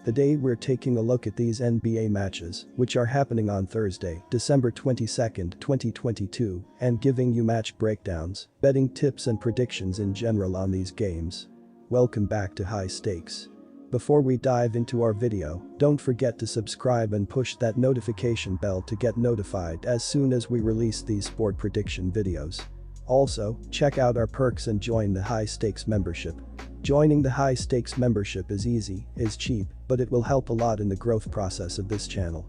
Today we're taking a look at these NBA matches, which are happening on Thursday, December 22nd, 2022, and giving you match breakdowns, betting tips and predictions in general on these games. Welcome back to High Stakes. Before we dive into our video, don't forget to subscribe and push that notification bell to get notified as soon as we release these sport prediction videos. Also, check out our perks and join the High Stakes membership. Joining the High Stakes membership is easy, is cheap, but it will help a lot in the growth process of this channel.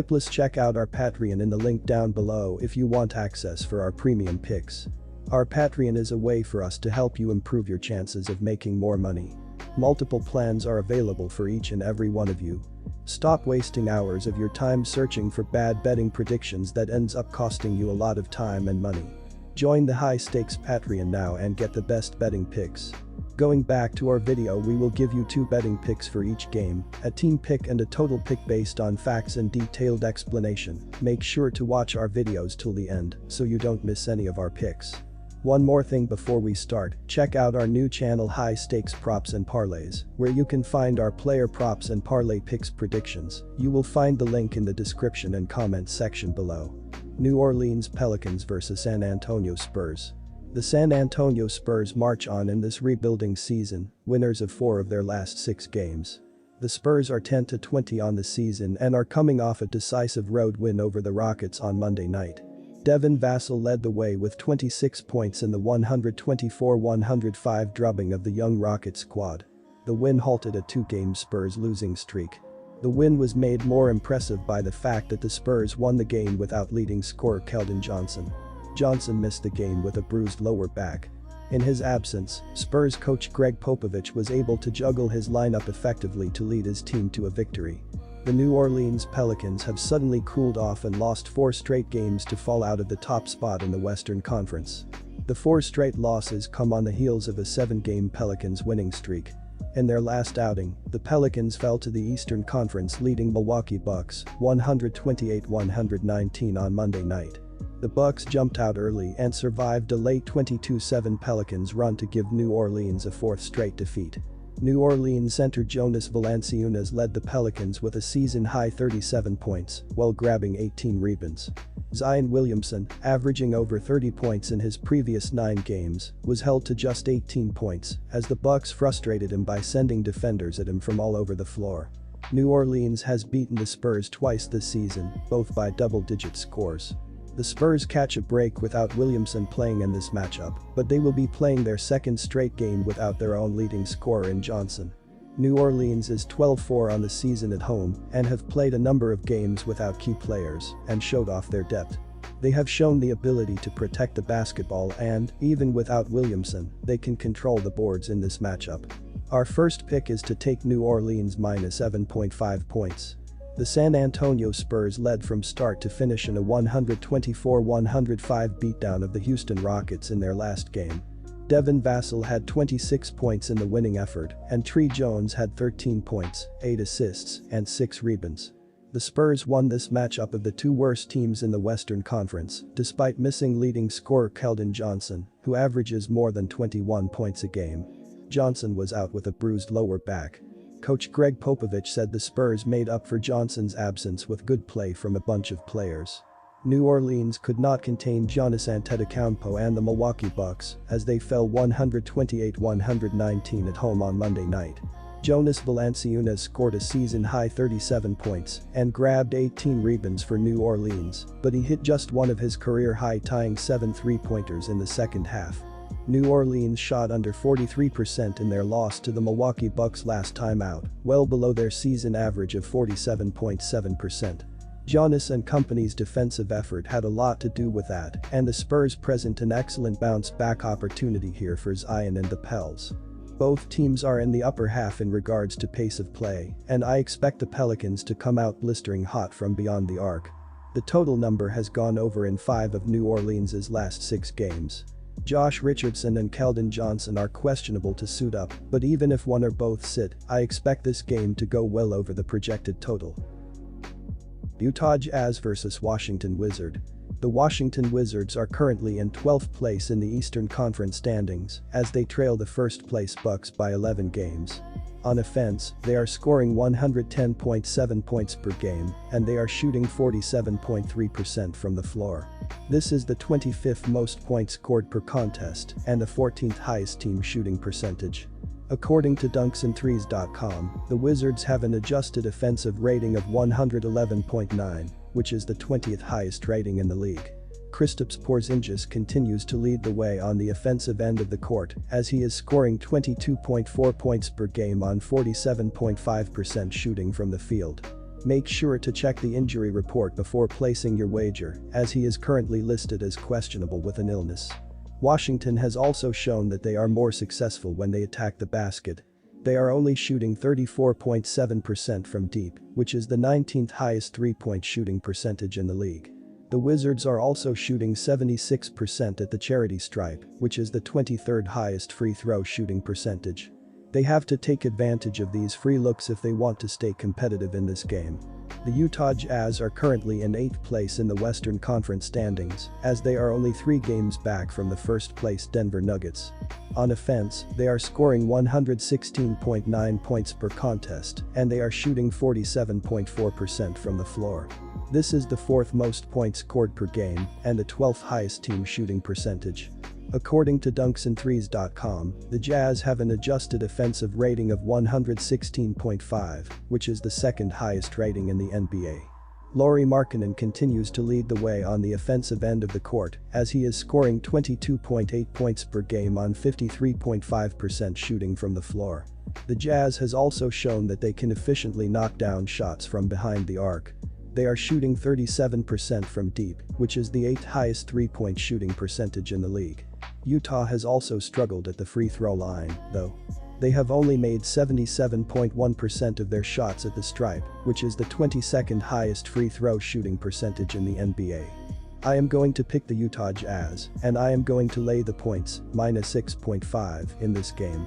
Plus check out our Patreon in the link down below if you want access for our premium picks. Our Patreon is a way for us to help you improve your chances of making more money. Multiple plans are available for each and every one of you. Stop wasting hours of your time searching for bad betting predictions that ends up costing you a lot of time and money. Join the High Stakes Patreon now and get the best betting picks. Going back to our video, we will give you 2 betting picks for each game, a team pick and a total pick based on facts and detailed explanation. Make sure to watch our videos till the end so you don't miss any of our picks. One more thing before we start, check out our new channel High Stakes Props and Parlays, where you can find our player props and parlay picks predictions. You will find the link in the description and comments section below. New Orleans Pelicans vs San Antonio Spurs. The San Antonio Spurs march on in this rebuilding season, winners of 4 of their last 6 games. The Spurs are 10-20 on the season and are coming off a decisive road win over the Rockets on Monday night. Devin Vassell led the way with 26 points in the 124-105 drubbing of the young Rockets squad. The win halted a 2-game Spurs losing streak. The win was made more impressive by the fact that the Spurs won the game without leading scorer Keldon Johnson. Johnson missed the game with a bruised lower back. In his absence, Spurs coach Greg Popovich was able to juggle his lineup effectively to lead his team to a victory. The New Orleans Pelicans have suddenly cooled off and lost 4 straight games to fall out of the top spot in the Western Conference. The 4 straight losses come on the heels of a 7-game Pelicans winning streak. In their last outing, the Pelicans fell to the Eastern Conference leading Milwaukee Bucks 128-119 on Monday night. The Bucks jumped out early and survived a late 22-7 Pelicans run to give New Orleans a 4th straight defeat. New Orleans center Jonas Valanciunas led the Pelicans with a season-high 37 points while grabbing 18 rebounds. Zion Williamson, averaging over 30 points in his previous 9 games, was held to just 18 points as the Bucks frustrated him by sending defenders at him from all over the floor. New Orleans has beaten the Spurs twice this season, both by double-digit scores. The Spurs catch a break without Williamson playing in this matchup, but they will be playing their 2nd straight game without their own leading scorer in Johnson. New Orleans is 12-4 on the season at home and have played a number of games without key players and showed off their depth. They have shown the ability to protect the basketball and, even without Williamson, they can control the boards in this matchup. Our first pick is to take New Orleans minus 7.5 points. The San Antonio Spurs led from start to finish in a 124-105 beatdown of the Houston Rockets in their last game. Devin Vassell had 26 points in the winning effort, and Tre Jones had 13 points, 8 assists, and 6 rebounds. The Spurs won this matchup of the 2 worst teams in the Western Conference, despite missing leading scorer Keldon Johnson, who averages more than 21 points a game. Johnson was out with a bruised lower back. Coach Greg Popovich said the Spurs made up for Johnson's absence with good play from a bunch of players. New Orleans could not contain Giannis Antetokounmpo and the Milwaukee Bucks as they fell 128-119 at home on Monday night. Jonas Valanciunas scored a season-high 37 points and grabbed 18 rebounds for New Orleans, but he hit just one of his career-high tying 7 3-pointers in the second half. New Orleans shot under 43% in their loss to the Milwaukee Bucks last time out, well below their season average of 47.7%. Giannis and company's defensive effort had a lot to do with that, and the Spurs present an excellent bounce-back opportunity here for Zion and the Pels. Both teams are in the upper half in regards to pace of play, and I expect the Pelicans to come out blistering hot from beyond the arc. The total number has gone over in 5 of New Orleans' last 6 games. Josh Richardson and Keldon Johnson are questionable to suit up, but even if one or both sit, I expect this game to go well over the projected total. Utah Jazz vs Washington Wizards. The Washington Wizards are currently in 12th place in the Eastern Conference standings as they trail the first-place Bucks by 11 games. On offense, they are scoring 110.7 points per game, and they are shooting 47.3% from the floor. This is the 25th most points scored per contest and the 14th highest team shooting percentage. According to dunksandthrees.com, the Wizards have an adjusted offensive rating of 111.9, which is the 20th highest rating in the league. Kristaps Porzingis continues to lead the way on the offensive end of the court as he is scoring 22.4 points per game on 47.5% shooting from the field. Make sure to check the injury report before placing your wager, as he is currently listed as questionable with an illness. Washington has also shown that they are more successful when they attack the basket. They are only shooting 34.7% from deep, which is the 19th highest three-point shooting percentage in the league. The Wizards are also shooting 76% at the charity stripe, which is the 23rd highest free throw shooting percentage. They have to take advantage of these free looks if they want to stay competitive in this game. The Utah Jazz are currently in 8th place in the Western Conference standings, as they are only 3 games back from the first-place Denver Nuggets. On offense, they are scoring 116.9 points per contest, and they are shooting 47.4% from the floor. This is the 4th most points scored per game and the 12th highest team shooting percentage. According to dunksandthrees.com, the Jazz have an adjusted offensive rating of 116.5, which is the 2nd highest rating in the NBA. Lauri Markkanen continues to lead the way on the offensive end of the court as he is scoring 22.8 points per game on 53.5% shooting from the floor. The Jazz has also shown that they can efficiently knock down shots from behind the arc. They are shooting 37% from deep, which is the 8th highest three-point shooting percentage in the league. Utah has also struggled at the free throw line, though. They have only made 77.1% of their shots at the stripe, which is the 22nd highest free throw shooting percentage in the NBA. I am going to pick the Utah Jazz, and I am going to lay the points, -6.5, in this game.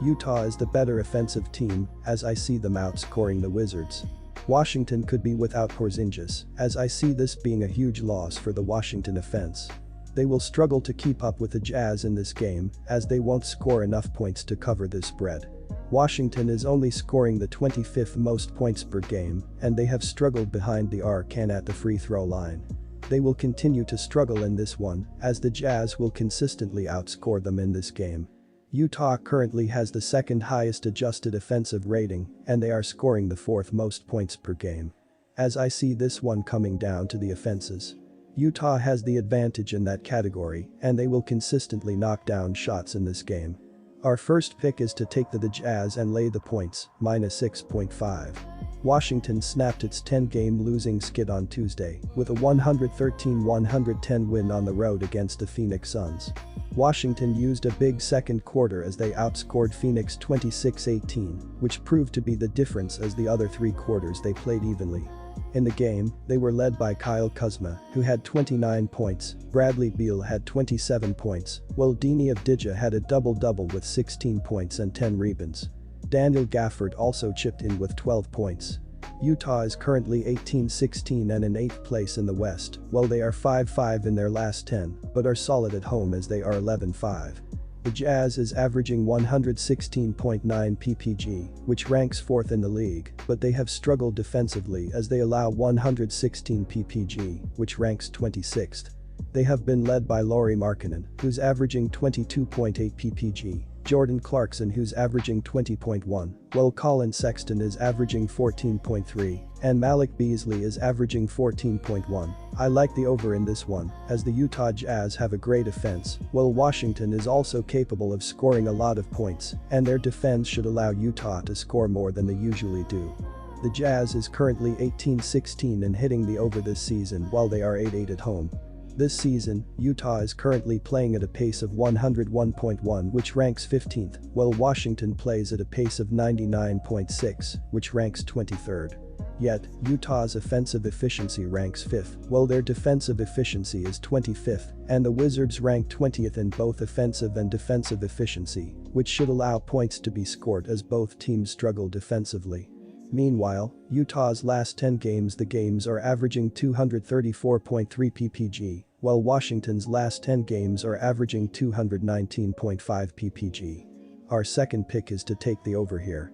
Utah is the better offensive team, as I see them outscoring the Wizards. Washington could be without Porzingis, as I see this being a huge loss for the Washington offense. They will struggle to keep up with the Jazz in this game, as they won't score enough points to cover this spread. Washington is only scoring the 25th most points per game, and they have struggled behind the arc and at the free throw line. They will continue to struggle in this one, as the Jazz will consistently outscore them in this game. Utah currently has the 2nd highest adjusted offensive rating, and they are scoring the 4th most points per game. As I see this one coming down to the offenses. Utah has the advantage in that category, and they will consistently knock down shots in this game. Our first pick is to take the Jazz and lay the points, -6.5. Washington snapped its 10-game losing skid on Tuesday with a 113-110 win on the road against the Phoenix Suns. Washington used a big second quarter as they outscored Phoenix 26-18, which proved to be the difference as the other 3 quarters they played evenly. In the game, they were led by Kyle Kuzma, who had 29 points, Bradley Beal had 27 points, while Deni Avdija had a double-double with 16 points and 10 rebounds. Daniel Gafford also chipped in with 12 points. Utah is currently 18-16 and in 8th place in the West, while they are 5-5 in their last 10, but are solid at home as they are 11-5. The Jazz is averaging 116.9 ppg, which ranks 4th in the league, but they have struggled defensively as they allow 116 ppg, which ranks 26th. They have been led by Lauri Markkanen, who's averaging 22.8 ppg, Jordan Clarkson who's averaging 20.1, while Colin Sexton is averaging 14.3, and Malik Beasley is averaging 14.1. I like the over in this one, as the Utah Jazz have a great offense, while Washington is also capable of scoring a lot of points, and their defense should allow Utah to score more than they usually do. The Jazz is currently 18-16 in hitting the over this season while they are 8-8 at home. This season, Utah is currently playing at a pace of 101.1, which ranks 15th, while Washington plays at a pace of 99.6, which ranks 23rd. Yet, Utah's offensive efficiency ranks 5th, while their defensive efficiency is 25th, and the Wizards rank 20th in both offensive and defensive efficiency, which should allow points to be scored as both teams struggle defensively. Meanwhile, Utah's last 10 games the games are averaging 234.3 ppg, while Washington's last 10 games are averaging 219.5 ppg. Our second pick is to take the over here.